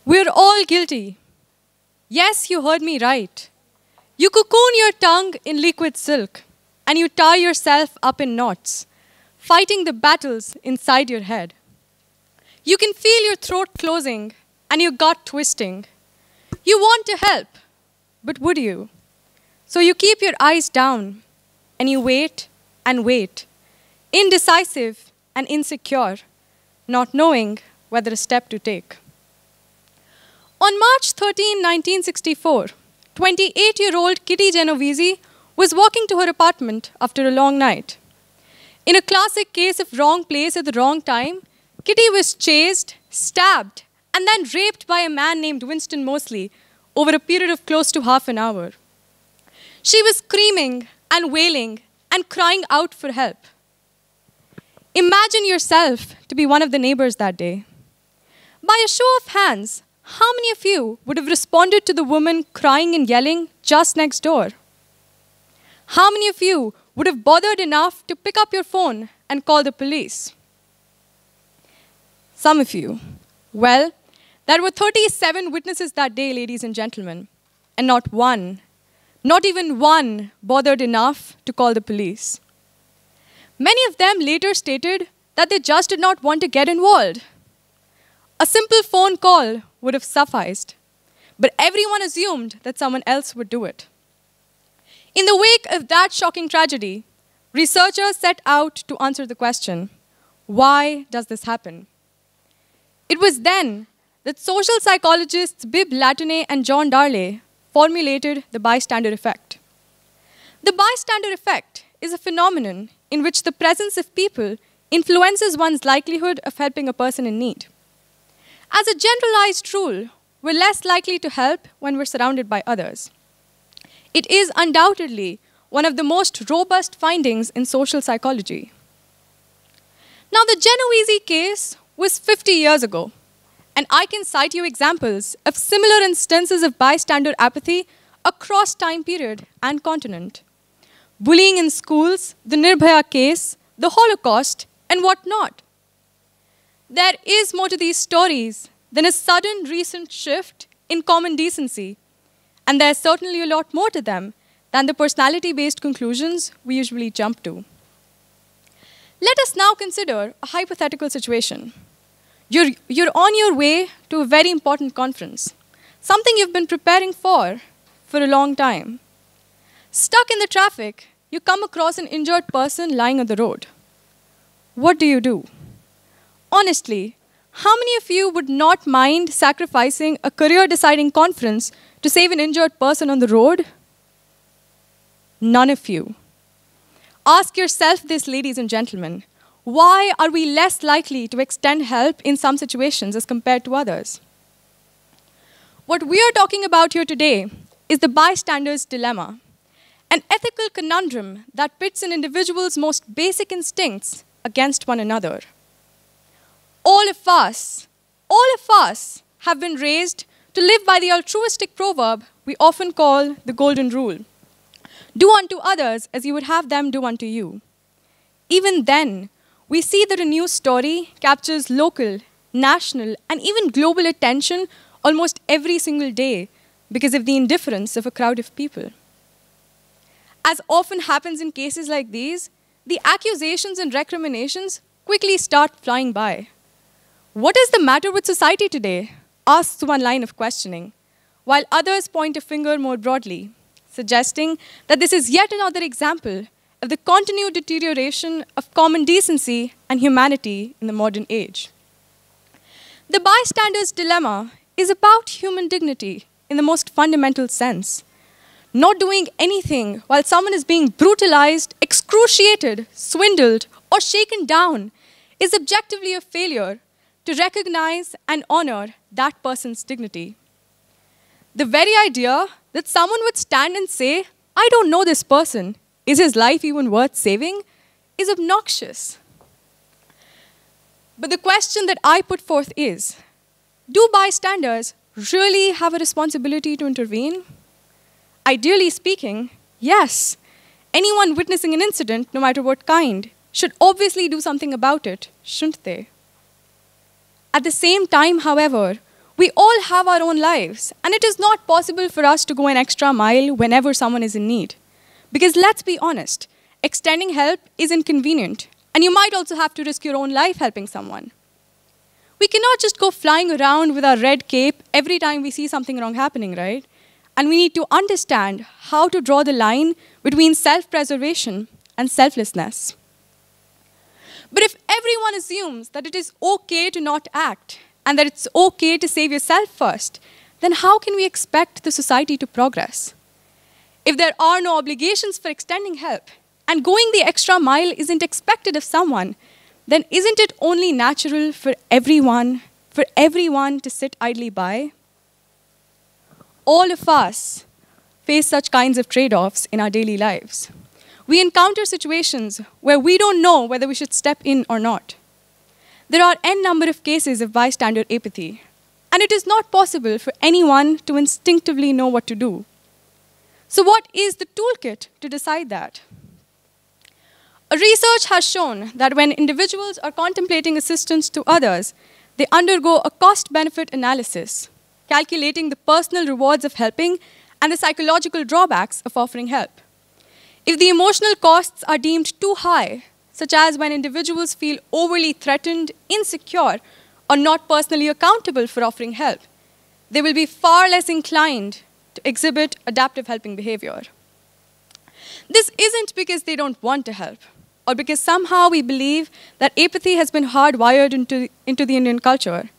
We're all guilty. Yes, you heard me right. You cocoon your tongue in liquid silk, and you tie yourself up in knots, fighting the battles inside your head. You can feel your throat closing and your gut twisting. You want to help, but would you? So you keep your eyes down, and you wait and wait, indecisive and insecure, not knowing whether a step to take. On March 13, 1964, 28-year-old Kitty Genovese was walking to her apartment after a long night. In a classic case of wrong place at the wrong time, Kitty was chased, stabbed, and then raped by a man named Winston Moseley over a period of close to half an hour. She was screaming and wailing and crying out for help. Imagine yourself to be one of the neighbors that day. By a show of hands, how many of you would have responded to the woman crying and yelling just next door? How many of you would have bothered enough to pick up your phone and call the police? Some of you. Well, there were 37 witnesses that day, ladies and gentlemen, and not one, not even one, bothered enough to call the police. Many of them later stated that they just did not want to get involved. A simple phone call would have sufficed, but everyone assumed that someone else would do it. In the wake of that shocking tragedy, researchers set out to answer the question, why does this happen? It was then that social psychologists Bibb Latournay and John Darley formulated the bystander effect. The bystander effect is a phenomenon in which the presence of people influences one's likelihood of helping a person in need. As a generalized rule, we're less likely to help when we're surrounded by others. It is undoubtedly one of the most robust findings in social psychology. Now, the Genovese case was 50 years ago, and I can cite you examples of similar instances of bystander apathy across time period and continent. Bullying in schools, the Nirbhaya case, the Holocaust, and whatnot. There is more to these stories than a sudden recent shift in common decency, and there's certainly a lot more to them than the personality-based conclusions we usually jump to. Let us now consider a hypothetical situation. You're on your way to a very important conference, something you've been preparing for a long time. Stuck in the traffic, you come across an injured person lying on the road. What do? Honestly, how many of you would not mind sacrificing a career-deciding conference to save an injured person on the road? None of you. Ask yourself this, ladies and gentlemen. Why are we less likely to extend help in some situations as compared to others? What we are talking about here today is the bystander's dilemma, an ethical conundrum that pits an individual's most basic instincts against one another. All of us have been raised to live by the altruistic proverb we often call the golden rule. Do unto others as you would have them do unto you. Even then, we see that a news story captures local, national, and even global attention almost every single day because of the indifference of a crowd of people. As often happens in cases like these, the accusations and recriminations quickly start flying by. What is the matter with society today? Asks one line of questioning, while others point a finger more broadly, suggesting that this is yet another example of the continued deterioration of common decency and humanity in the modern age. The bystander's dilemma is about human dignity in the most fundamental sense. Not doing anything while someone is being brutalized, excruciated, swindled, or shaken down is objectively a failure to recognize and honor that person's dignity. The very idea that someone would stand and say, I don't know this person, is his life even worth saving, is obnoxious. But the question that I put forth is, do bystanders really have a responsibility to intervene? Ideally speaking, yes. Anyone witnessing an incident, no matter what kind, should obviously do something about it, shouldn't they? At the same time, however, We all have our own lives, and it is not possible for us to go an extra mile whenever someone is in need. Because let's be honest, extending help is inconvenient, and you might also have to risk your own life helping someone. We cannot just go flying around with our red cape every time we see something wrong happening, right? And we need to understand how to draw the line between self-preservation and selflessness. But if everyone assumes that it is okay to not act, and that it's okay to save yourself first, then how can we expect the society to progress? If there are no obligations for extending help, and going the extra mile isn't expected of someone, then isn't it only natural for everyone to sit idly by? All of us face such kinds of trade-offs in our daily lives. We encounter situations where we don't know whether we should step in or not. There are n number of cases of bystander apathy, and it is not possible for anyone to instinctively know what to do. So what is the toolkit to decide that? Research has shown that when individuals are contemplating assistance to others, they undergo a cost-benefit analysis, calculating the personal rewards of helping and the psychological drawbacks of offering help. If the emotional costs are deemed too high, such as when individuals feel overly threatened, insecure, or not personally accountable for offering help, they will be far less inclined to exhibit adaptive helping behavior. This isn't because they don't want to help, or because somehow we believe that apathy has been hardwired into the Indian culture,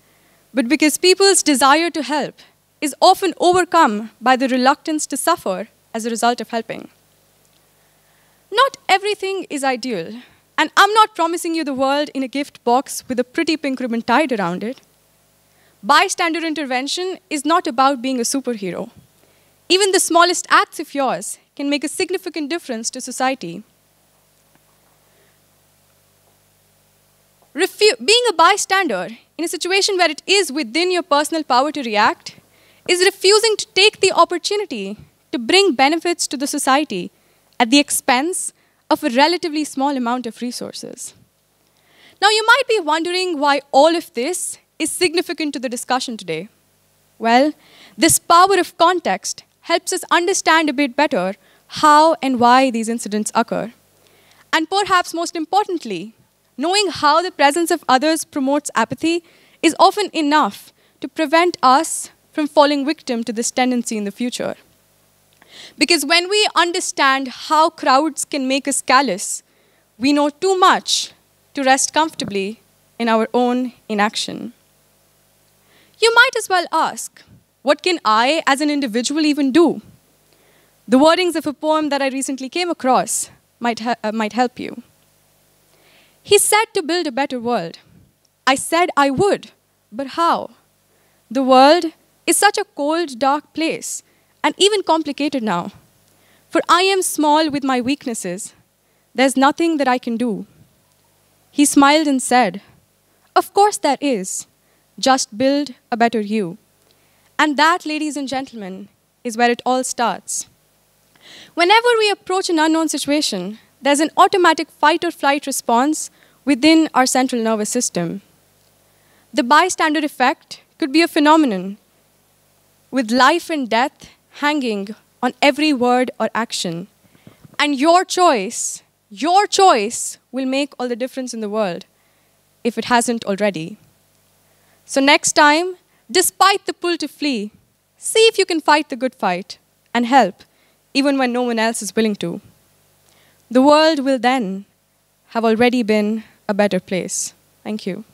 but because people's desire to help is often overcome by the reluctance to suffer as a result of helping. Not everything is ideal, and I'm not promising you the world in a gift box with a pretty pink ribbon tied around it. Bystander intervention is not about being a superhero. Even the smallest acts of yours can make a significant difference to society. Being a bystander in a situation where it is within your personal power to react is refusing to take the opportunity to bring benefits to the society at the expense of a relatively small amount of resources. Now, you might be wondering why all of this is significant to the discussion today. Well, this power of context helps us understand a bit better how and why these incidents occur. And perhaps most importantly, knowing how the presence of others promotes apathy is often enough to prevent us from falling victim to this tendency in the future. Because when we understand how crowds can make us callous, we know too much to rest comfortably in our own inaction. You might as well ask, what can I as an individual even do? The wordings of a poem that I recently came across might help you. He said to build a better world. I said I would, but how? The world is such a cold, dark place, and even complicated now. For I am small with my weaknesses. There's nothing that I can do. He smiled and said, of course there is. Just build a better you. And that, ladies and gentlemen, is where it all starts. Whenever we approach an unknown situation, there's an automatic fight or flight response within our central nervous system. The bystander effect could be a phenomenon with life and death hanging on every word or action. And your choice will make all the difference in the world, if it hasn't already. So next time, despite the pull to flee, see if you can fight the good fight and help, even when no one else is willing to. The world will then have already been a better place. Thank you.